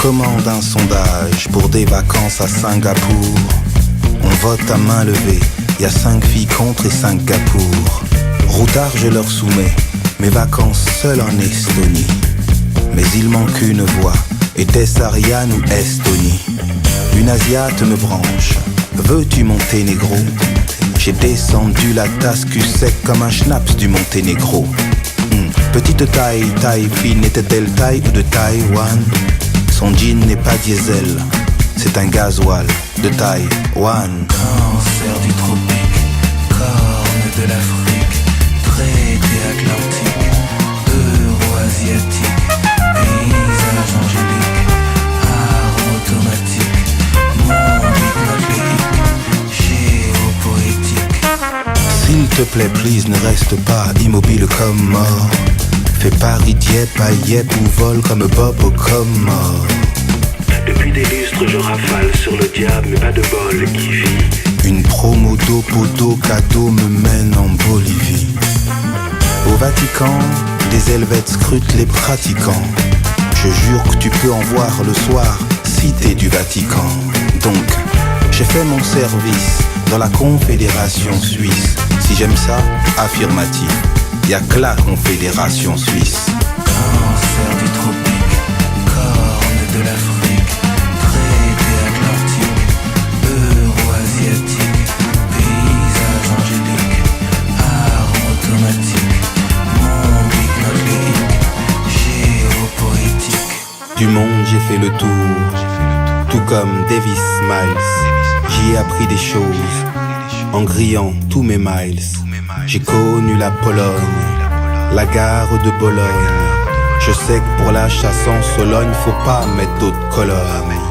commande un sondage pour des vacances à Singapour. On vote à main levée, y a 5 filles contre et 5 gars pour. Routard je leur soumets mes vacances seules en Estonie. Mais il manque une voix, était-ce Ariane ou Estonie? Une Asiate me branche, veux-tu monter négro? J'ai descendu la tasse cul sec comme un schnaps du Monténégro. Petite taille, taille fine, était-elle taille ou de Taïwan? Son jean n'est pas diesel, c'est un gasoil de Taïwan. Cancer du tropique, corne de l'Afrique, traité atlantique, euro-asiatique, paysage angélique, arme automatique, monde hypnotéique, géopoétique. S'il te plaît, please, ne reste pas immobile comme mort. Fais Paris-Dieppe à Yep ou vole comme Bob au Comore. Depuis des lustres je rafale sur le diable mais pas de bol qui vit. Une promo d'eau cadeau me mène en Bolivie. Au Vatican, des Helvètes scrutent les pratiquants. Je jure que tu peux en voir le soir si t'es du Vatican. Donc, j'ai fait mon service dans la Confédération Suisse. Si j'aime ça, affirmatif. Y'a que la Confédération Suisse. Cancer du tropique, corne de l'Afrique, traité atlantique, euro-asiatique, paysage angélique, arme automatique, monde hypnotéique, géopoétique. Du monde j'ai fait le tour, tout comme Davis Miles. J'y ai appris des choses, en grillant tous mes miles. J'ai connu la Pologne, la gare de Bologne. Je sais que pour la chasse en Sologne, faut pas mettre d'autres colonnes.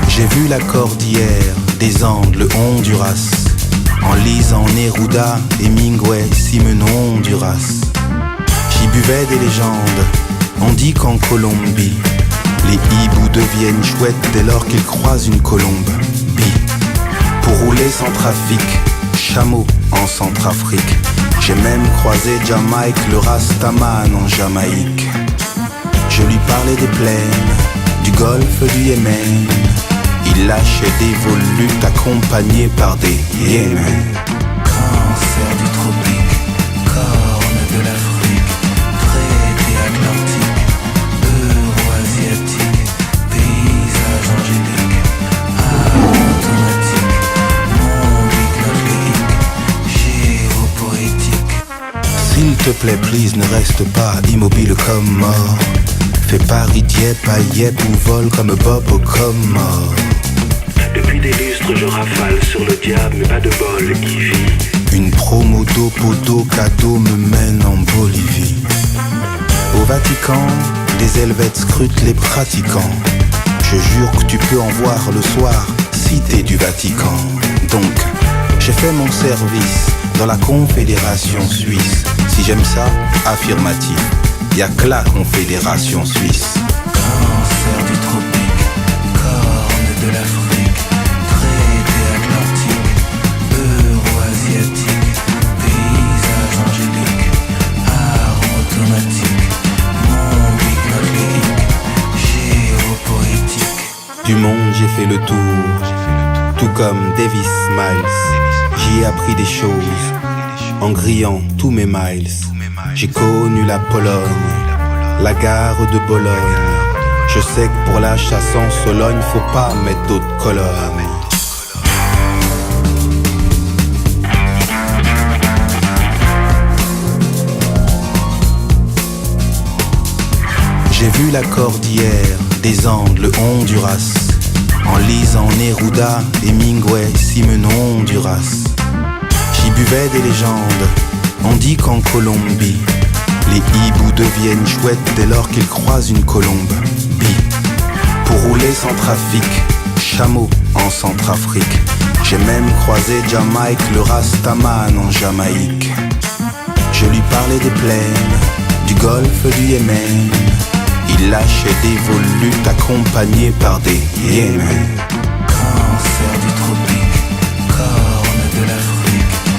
J'ai vu la cordillère des Andes, le Honduras, en lisant Neruda, Hemingway, Simon Honduras. J'y buvais des légendes. On dit qu'en Colombie, les hiboux deviennent chouettes dès lors qu'ils croisent une colombe. Pour rouler sans trafic, chameau en Centrafrique. J'ai même croisé Jamaïque, le Rastaman en Jamaïque. Je lui parlais des plaines, du golfe du Yémen. Il lâchait des volutes accompagnés par des Yémen. Cancer du tropique, corne de l'Afrique, traité atlantique, euro-asiatique, paysage angélique, arme automatique, monde hypnotéique, géopoétique. S'il te plaît, please, ne reste pas immobile comme mort. Fais Paris-Dieppe à Yep ou vole comme Bob au Comore. Depuis des lustres je rafale sur le diable mais pas de bol qui vit. Une promo d'eau cadeau me mène en Bolivie. Au Vatican, des Helvètes scrutent les pratiquants. Je jure que tu peux en voir le soir si t'es du Vatican. Donc, j'ai fait mon service dans la Confédération Suisse. Si j'aime ça, affirmatif. Y'a que la Confédération Suisse. Cancer du tropique, corne de l'Afrique, traité atlantique, euro-asiatique, paysage angélique, arme automatique, monde hypnotéique, géopoétique. Du monde j'ai fait le tour, tout comme Davis Miles. J'y ai appris des choses, en grillant tous mes miles. J'ai connu la Pologne, la gare de Bologne. Je sais que pour la chasse en Sologne, faut pas mettre d'autres colonnes. J'ai vu la cordillère des Andes, le Honduras, en lisant Neruda, Hemingway, Simon Honduras. J'y buvais des légendes. On dit qu'en Colombie, les hiboux deviennent chouettes dès lors qu'ils croisent une colombe. Pour rouler sans trafic, chameau en Centrafrique. J'ai même croisé Jamaïque, le Rastaman en Jamaïque. Je lui parlais des plaines, du golfe du Yémen. Il lâchait des volutes accompagnés par des Yémen. Cancer du tropique, corne de l'Afrique,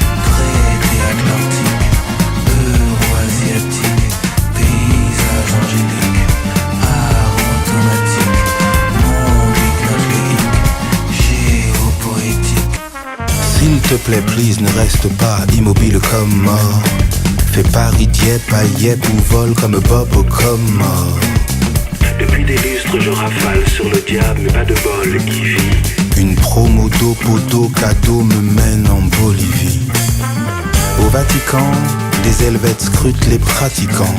te plaît, please, ne reste pas immobile comme mort. Fais Paris, Dieppe, à Yep ou vol comme Bob ou comme mort. Depuis des lustres je rafale sur le diable mais pas de bol, il vit. Une promo d'eau, poteau, cadeau me mène en Bolivie. Au Vatican, des Helvètes scrutent les pratiquants.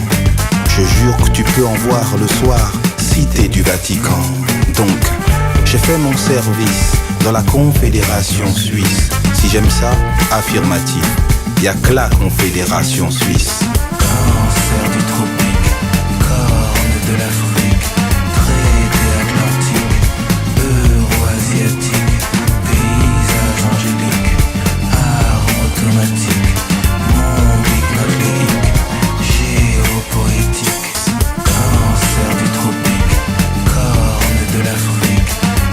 Je jure que tu peux en voir le soir, cité du Vatican. Donc, j'ai fait mon service dans la Confédération Suisse. Si j'aime ça, affirmatif, y'a que la Confédération Suisse. Cancer du tropique, corne de l'Afrique, traité atlantique, euro-asiatique, paysage angélique, arme automatique, monde hypnotique, géopoétique. Cancer du tropique, corne de l'Afrique,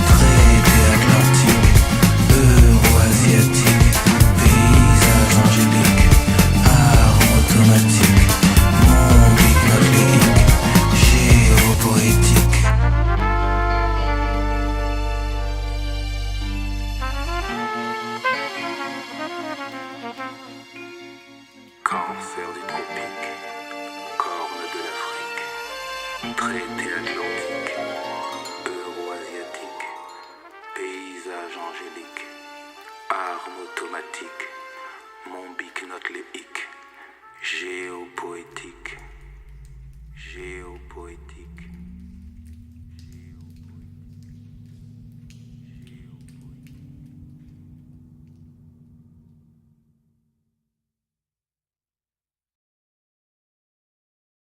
traité atlantique, euro-asiatique, paysage angélique, arme automatique, monde hypnotique, géopoétique. Cancer du tropique, corne de l'Afrique, traité atlantique, euro-asiatique, paysage angélique, arme automatique, mombic notléique, géopoétique, géopoétique.